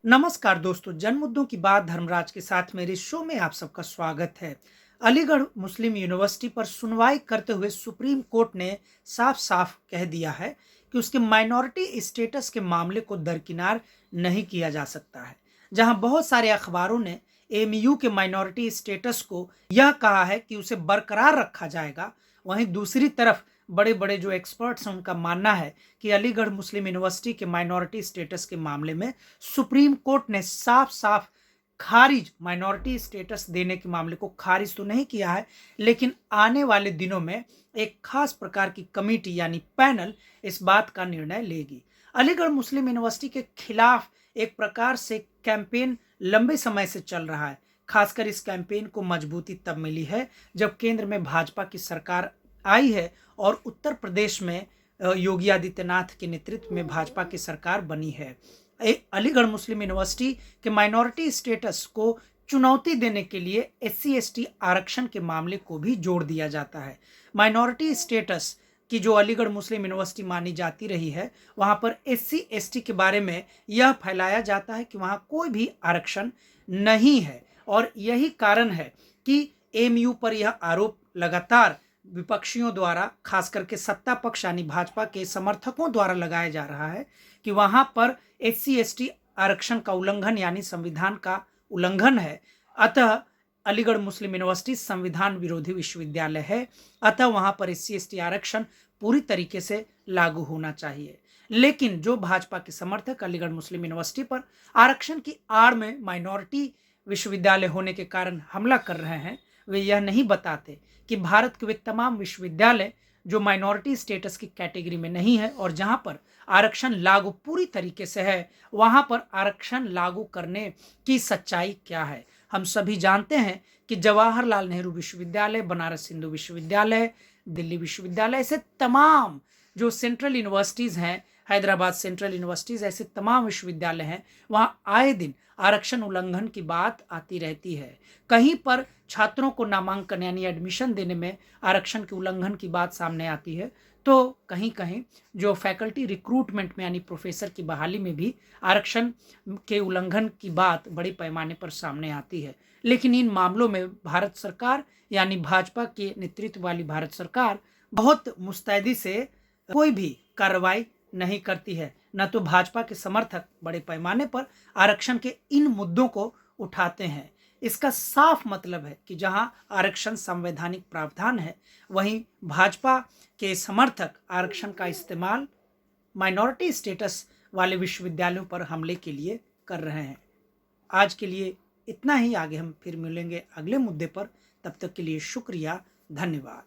नमस्कार दोस्तों, जन मुद्दों की बात धर्मराज के साथ मेरे शो में आप सबका स्वागत है। अलीगढ़ मुस्लिम यूनिवर्सिटी पर सुनवाई करते हुए सुप्रीम कोर्ट ने साफ-साफ कह दिया है कि उसके माइनॉरिटी स्टेटस के मामले को दरकिनार नहीं किया जा सकता है। जहां बहुत सारे अखबारों ने एएमयू के माइनॉरिटी स्टेटस को यह कहा है कि उसे बरकरार रखा जाएगा, वहीं दूसरी तरफ बड़े-बड़े जो एक्सपर्ट्स हैं उनका मानना है कि अलीगढ़ मुस्लिम यूनिवर्सिटी के माइनॉरिटी स्टेटस के मामले में सुप्रीम कोर्ट ने साफ-साफ खारिज माइनॉरिटी स्टेटस देने के मामले को खारिज तो नहीं किया है, लेकिन आने वाले दिनों में एक खास प्रकार की कमेटी यानी पैनल इस बात का निर्णय लेगी। अलीगढ़ मुस्लिम यूनिवर्सिटी के खिलाफ एक प्रकार से कैंपेन लंबे समय से चल रहा है। खासकर इस कैंपेन को मजबूती तब मिली है जब केंद्र में भाजपा की सरकार आई है और उत्तर प्रदेश में योगी आदित्यनाथ के नेतृत्व में भाजपा की सरकार बनी है। अलीगढ़ मुस्लिम यूनिवर्सिटी के माइनॉरिटी स्टेटस को चुनौती देने के लिए एससी एसटी आरक्षण के मामले को भी जोड़ दिया जाता है। माइनॉरिटी स्टेटस की जो अलीगढ़ मुस्लिम यूनिवर्सिटी मानी जाती रही है, वहां पर एससी एसटी के बारे में यह फैलाया जाता है कि वहां कोई भी आरक्षण नहीं है और यही कारण है कि एएमयू पर यह आरोप लगातार विपक्षियों द्वारा, खास करके सत्ता पक्ष यानी भाजपा के समर्थकों द्वारा लगाया जा रहा है कि वहां पर एससी एसटी आरक्षण का उल्लंघन यानी संविधान का उल्लंघन है। अतः अलीगढ़ मुस्लिम यूनिवर्सिटी संविधान विरोधी विश्वविद्यालय है, अतः वहां पर एससी एसटी आरक्षण पूरी तरीके से लागू होना चाहिए। लेकिन जो भाजपा के समर्थक अलीगढ़ मुस्लिम यूनिवर्सिटी पर आरक्षण की आड़ में माइनॉरिटी विश्वविद्यालय होने के कारण हमला कर रहे हैं, वे यह नहीं बताते कि भारत के वे तमाम विश्वविद्यालय जो माइनॉरिटी स्टेटस की कैटेगरी में नहीं है और जहां पर आरक्षण लागू पूरी तरीके से है, वहां पर आरक्षण लागू करने की सच्चाई क्या है। हम सभी जानते हैं कि जवाहरलाल नेहरू विश्वविद्यालय, बनारस हिंदू विश्वविद्यालय, दिल्ली विश्वविद्यालय, ऐसे तमाम जो सेंट्रल यूनिवर्सिटीज हैं, हैदराबाद सेंट्रल यूनिवर्सिटीज, ऐसे तमाम विश्वविद्यालय हैं, वहां आए दिन आरक्षण उल्लंघन की बात आती रहती है। कहीं पर छात्रों को नामांकन यानी एडमिशन देने में आरक्षण के उल्लंघन की बात सामने आती है, तो कहीं कहीं जो फैकल्टी रिक्रूटमेंट में यानी प्रोफेसर की बहाली में भी आरक्षण के उल्लंघन की बात बड़े पैमाने पर सामने आती है। लेकिन इन मामलों में भारत सरकार यानी भाजपा के नेतृत्व वाली भारत सरकार बहुत मुस्तैदी से कोई भी कार्रवाई नहीं करती है। न तो भाजपा के समर्थक बड़े पैमाने पर आरक्षण के इन मुद्दों को उठाते हैं। इसका साफ मतलब है कि जहां आरक्षण संवैधानिक प्रावधान है, वहीं भाजपा के समर्थक आरक्षण का इस्तेमाल माइनॉरिटी स्टेटस वाले विश्वविद्यालयों पर हमले के लिए कर रहे हैं। आज के लिए इतना ही। आगे हम फिर मिलेंगे अगले मुद्दे पर। तब तक के लिए शुक्रिया, धन्यवाद।